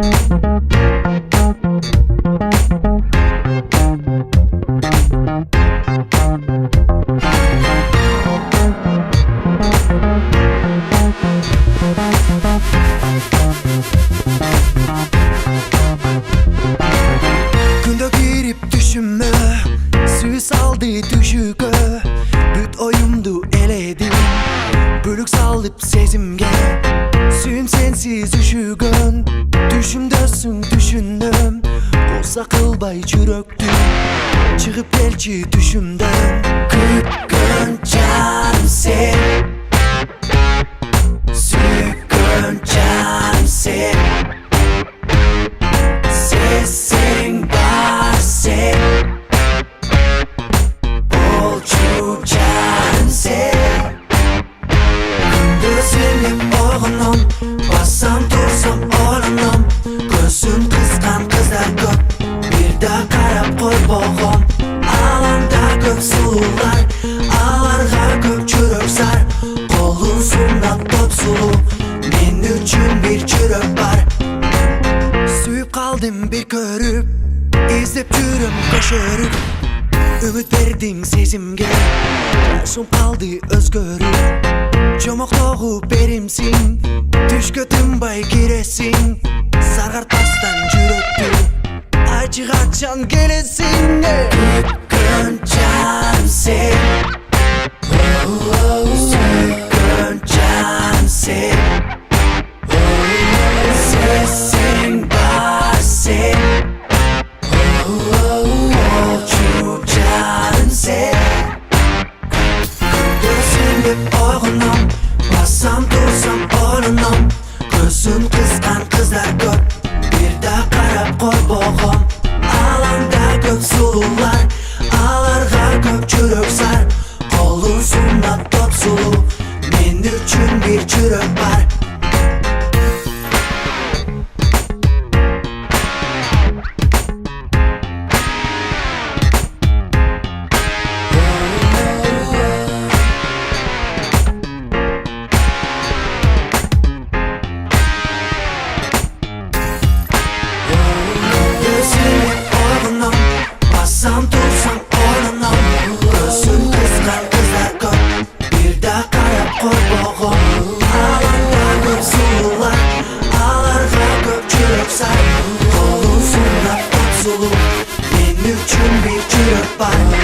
Günde girip düşünme, suyu saldı düşüke. Büt oyumdu eledim, bölük salıp sezimge. Suyun sensiz üşügön, düşümdösün düşündüm. Olsa kılbay çüröktüm, çıkıp elçi düşümden. Kükön canım sen, sükön canım sen. Sesin var sen, bolcu canım sen. Gündüzüm oğlum, bassam dursam oğlum. Gözün kızgan kızlar köp, bir de karab koy boğum. Alanda kök sulular, alarga kök çürök sar. Kolun sunat top sulu, men üçün bir çürök var. Suyup kaldım bir körüp, izlep yürüm koşurup. Ümit verdin sezimge, yaşım kaldı özgürüp. Çomak doğu berimsin, düş götüm bay giresin. Sargartmastan jüröktü, acı kaçan gelesin. Kükön canım sen, sükön canım sen. Sesin var sen, bolcu canım sen. Gözüm oğlum, bassam dursam oğlum. Gözün kızgan kızlar köp, bir de karab koy boğum. Alanda kök sulular, alarga kök çürök sar. Kolun sunat top sulu, men üçün bir çürök var. Bassam dursam oğlum, gözün kızgan kızlar köp, bir de karab koy boğum. Alanda kök sulular, alarga kök çürök sar. Kolun sunat top sulu, men üçün bir çürök var.